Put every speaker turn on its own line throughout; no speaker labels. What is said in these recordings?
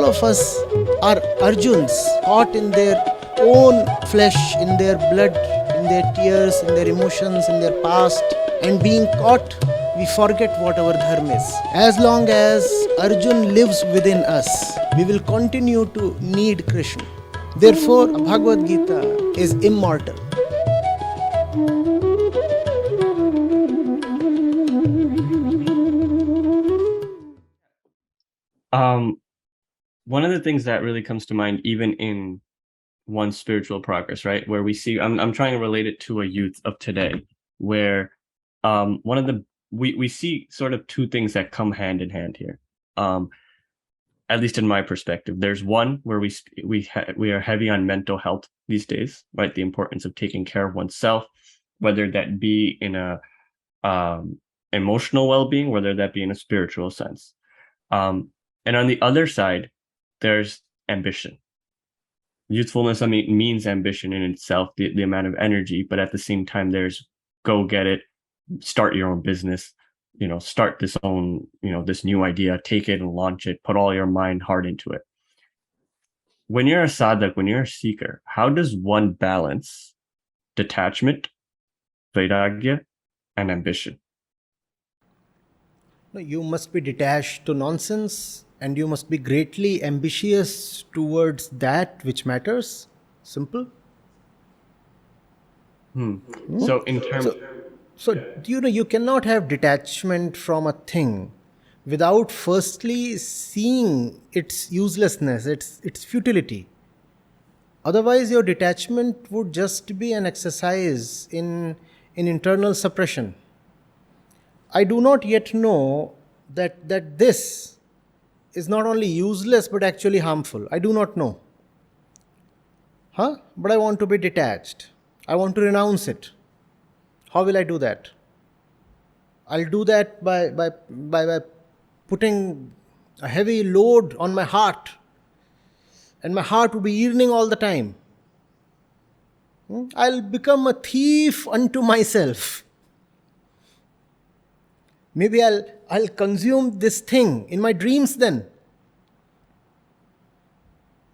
all of us are Arjuns, caught in their own flesh, in their blood, in their tears, in their emotions, in their past. And being caught, we forget what our dharma is. As long as Arjun lives within us, we will continue to need Krishna. Therefore, Bhagavad Gita is immortal.
One of the things that really comes to mind, even in one's spiritual progress, right, where we see, I'm trying to relate it to a youth of today, where one of the we see sort of two things that come hand in hand here. At least in my perspective, there's one where we are heavy on mental health these days, right? The importance of taking care of oneself, whether that be in a emotional well-being, whether that be in a spiritual sense. And on the other side, there's ambition. Youthfulness, I mean, means ambition in itself, the amount of energy, but at the same time, there's go get it, start your own business, start this own, this new idea, take it and launch it, put all your mind, heart into it. When you're a sadhak, when you're a seeker, how does one balance detachment, vairagya, and ambition?
You must be detached to nonsense, and you must be greatly ambitious towards that which matters. Simple.
So in terms...
So, you cannot have detachment from a thing without firstly seeing its uselessness, its futility. Otherwise, your detachment would just be an exercise in internal suppression. I do not yet know that this is not only useless but actually harmful. I do not know. But I want to be detached. I want to renounce it. How will I do that? I'll do that by putting a heavy load on my heart. And my heart will be yearning all the time. I'll become a thief unto myself. Maybe I'll consume this thing in my dreams then.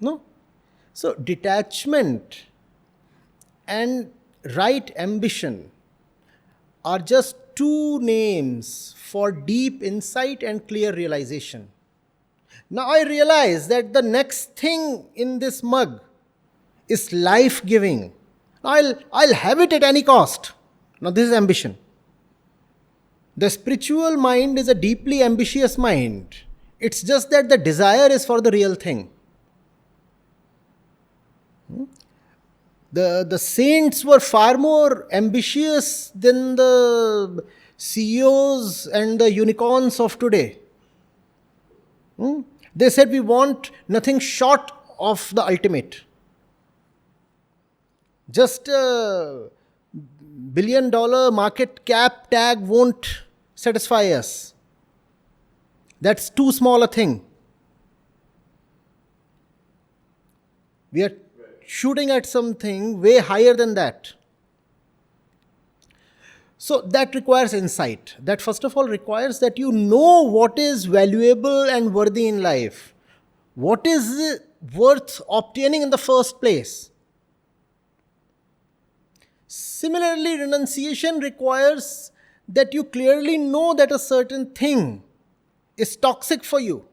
No? So detachment and right ambition are just two names for deep insight and clear realization. Now I realize that the next thing in this mug is life-giving. I'll have it at any cost. Now this is ambition. The spiritual mind is a deeply ambitious mind. It's just that the desire is for the real thing. The saints were far more ambitious than the CEOs and the unicorns of today. They said we want nothing short of the ultimate. Just a $1 billion market cap tag won't satisfy us. That's too small a thing. We are shooting at something way higher than that. So that requires insight. That first of all requires that you know what is valuable and worthy in life. What is worth obtaining in the first place? Similarly, renunciation requires that you clearly know that a certain thing is toxic for you.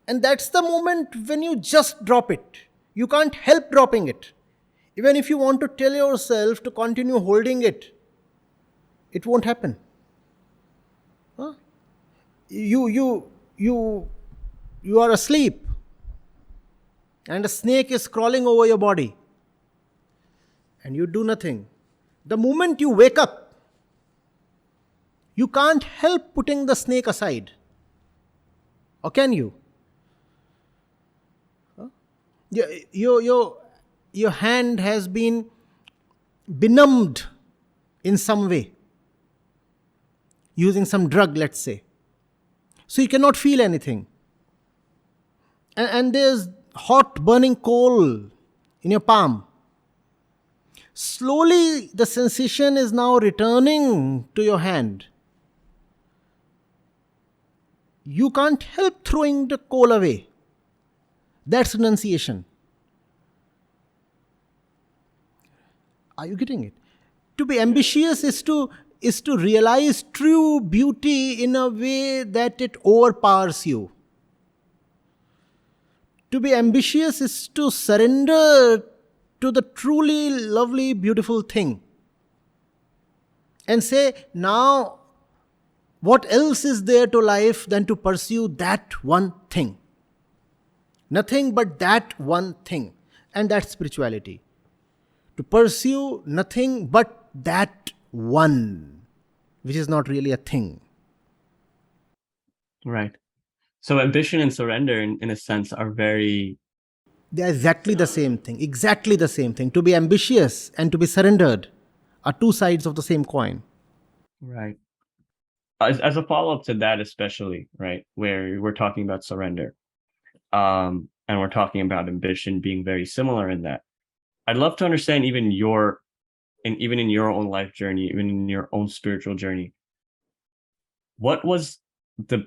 And that's the moment when you just drop it. You can't help dropping it. Even if you want to tell yourself to continue holding it, it won't happen. You are asleep and a snake is crawling over your body and you do nothing. The moment you wake up, you can't help putting the snake aside. Or can you? Your hand has been benumbed in some way, using some drug, let's say. So you cannot feel anything. And there's hot burning coal in your palm. Slowly the sensation is now returning to your hand. you can't help throwing the coal away. That's renunciation. Are you getting it? To be ambitious is to realize true beauty in a way that it overpowers you. To be ambitious is to surrender to the truly lovely, beautiful thing and say, now, what else is there to life than to pursue that one thing? Nothing but that one thing. And that's spirituality. To pursue nothing but that one, which is not really a thing.
Right. So ambition and surrender, in a sense, are very...
They are exactly the same thing. Exactly the same thing. To be ambitious and to be surrendered are two sides of the same coin.
Right. As a follow-up to that, especially, right, where we're talking about surrender, and we're talking about ambition being very similar in that, I'd love to understand even in your own life journey, even in your own spiritual journey, what was the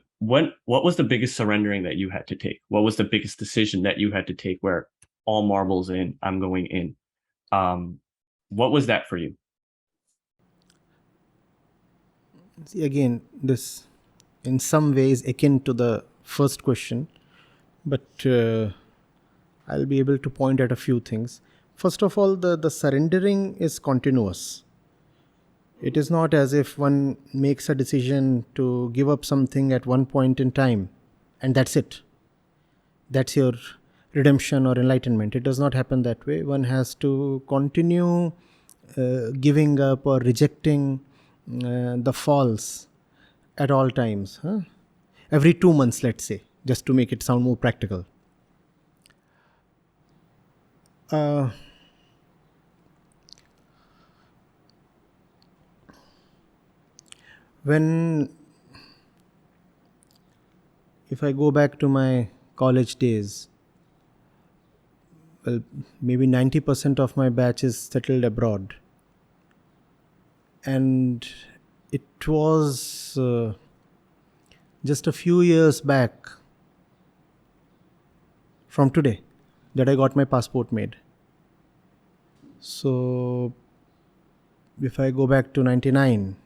biggest surrendering that you had to take? What was the biggest decision that you had to take where all marbles in, I'm going in? What was that for you?
See, again, this in some ways akin to the first question, but I'll be able to point at a few things. First of all, the surrendering is continuous. It is not as if one makes a decision to give up something at one point in time and that's it. That's your redemption or enlightenment. It does not happen that way. One has to continue giving up or rejecting the false at all times. Every 2 months, let's say, just to make it sound more practical. If I go back to my college days, well, maybe 90% of my batch is settled abroad. And it was just a few years back from today that I got my passport made. So if I go back to 99,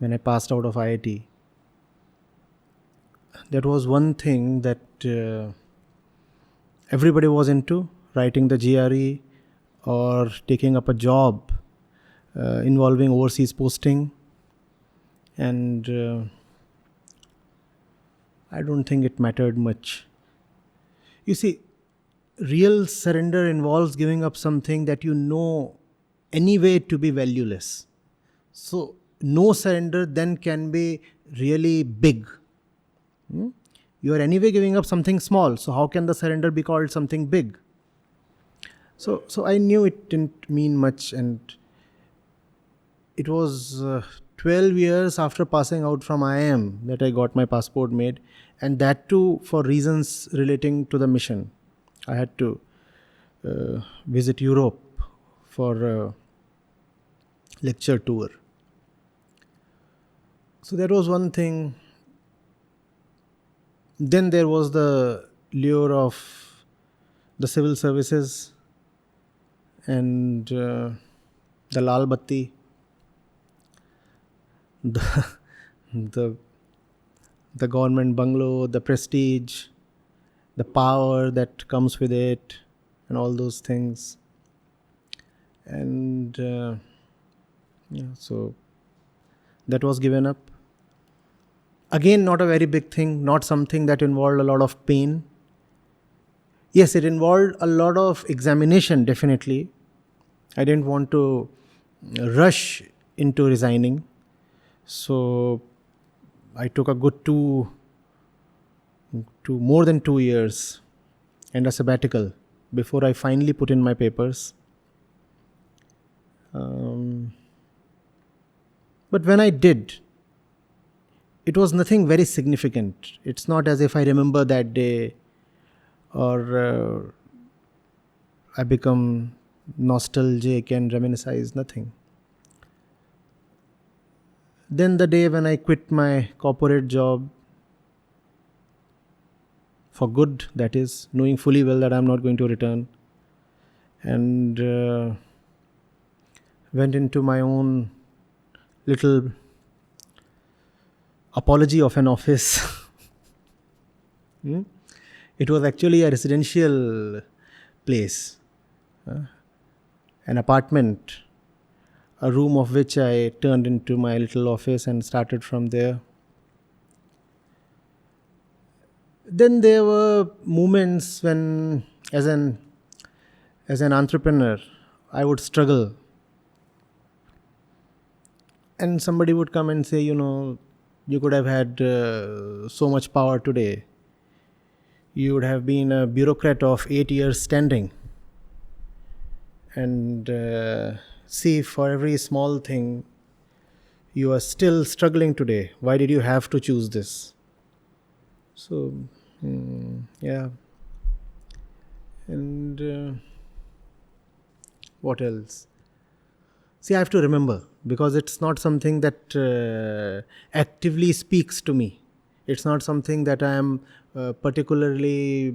when I passed out of IIT, that was one thing that everybody was into, writing the GRE or taking up a job involving overseas posting. And I don't think it mattered much. You see, real surrender involves giving up something that you know anyway to be valueless. So no surrender then can be really big. You are anyway giving up something small. So how can the surrender be called something big? So I knew it didn't mean much, and it was 12 years after passing out from IIM that I got my passport made, and that too for reasons relating to the mission. I had to visit Europe for a lecture tour. So that was one thing. Then there was the lure of the civil services and the Lal Batti, the government bungalow, the prestige, the power that comes with it, and all those things. And so that was given up. Again, not a very big thing, not something that involved a lot of pain. Yes, it involved a lot of examination, definitely. I didn't want to rush into resigning. So I took a good more than 2 years and a sabbatical before I finally put in my papers. But when I did, it was nothing very significant. It's not as if I remember that day or I become nostalgic and reminisce, nothing. Then the day when I quit my corporate job, for good, that is, knowing fully well that I'm not going to return. And went into my own little apology of an office. Hmm? It was actually a residential place, an apartment, a room of which I turned into my little office and started from there. Then there were moments when, as an entrepreneur, I would struggle, and somebody would come and say, you could have had so much power today. You would have been a bureaucrat of 8 years standing. And see, for every small thing, you are still struggling today. Why did you have to choose this? So, yeah. And what else? See, I have to remember, because it's not something that actively speaks to me. It's not something that I am particularly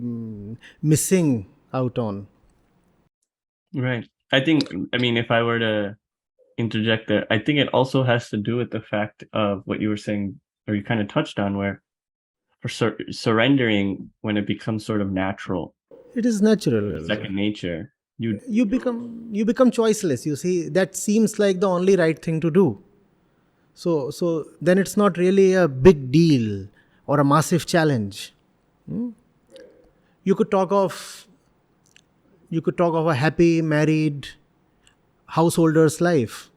missing out on.
Right. I mean, if I were to interject there, I think it also has to do with the fact of what you were saying, or you kind of touched on, where for surrendering, when it becomes sort of natural,
It is natural.
second nature, you
You become choiceless. You see, that seems like the only right thing to do. So then it's not really a big deal or a massive challenge. You could talk of a happy married householder's life.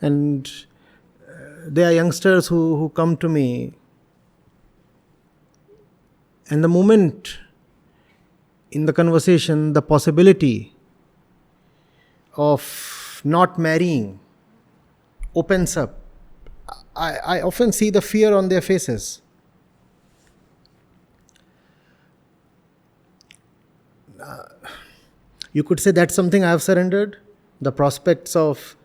And there are youngsters who come to me, and the moment in the conversation, the possibility of not marrying opens up, I often see the fear on their faces. You could say that's something I have surrendered. The prospects of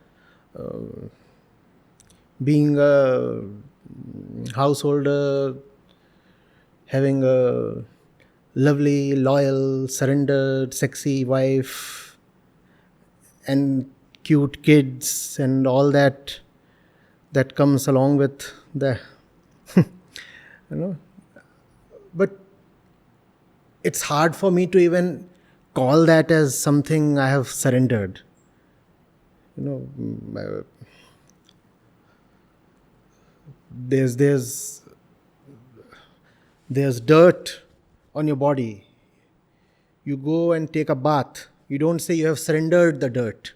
being a householder, having a lovely, loyal, surrendered, sexy wife, and cute kids, and all that comes along with the, you know. But it's hard for me to even call that as something I have surrendered. There's dirt on your body. You go and take a bath. You don't say you have surrendered the dirt.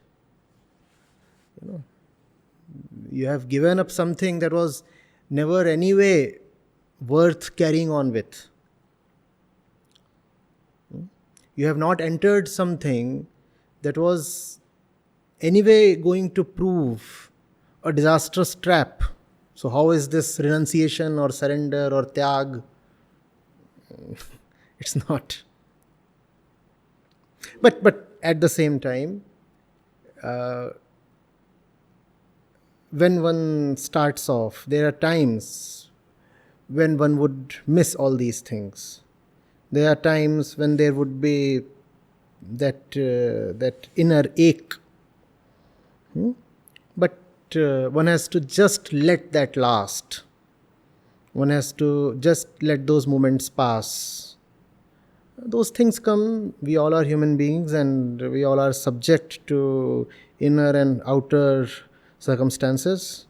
You have given up something that was never anyway worth carrying on with. You have not entered something that was anyway going to prove a disastrous trap. So how is this renunciation or surrender or tyag? It's not. But at the same time, when one starts off, there are times when one would miss all these things. There are times when there would be that inner ache. But one has to just let that last. One has to just let those moments pass. Those things come. We all are human beings, and we all are subject to inner and outer circumstances.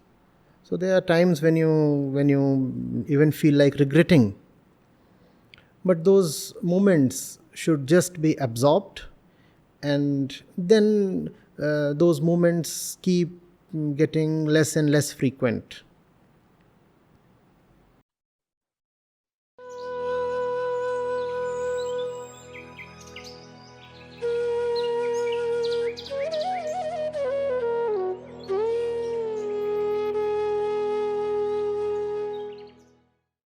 So there are times when you even feel like regretting. But those moments should just be absorbed, and then those moments keep getting less and less frequent.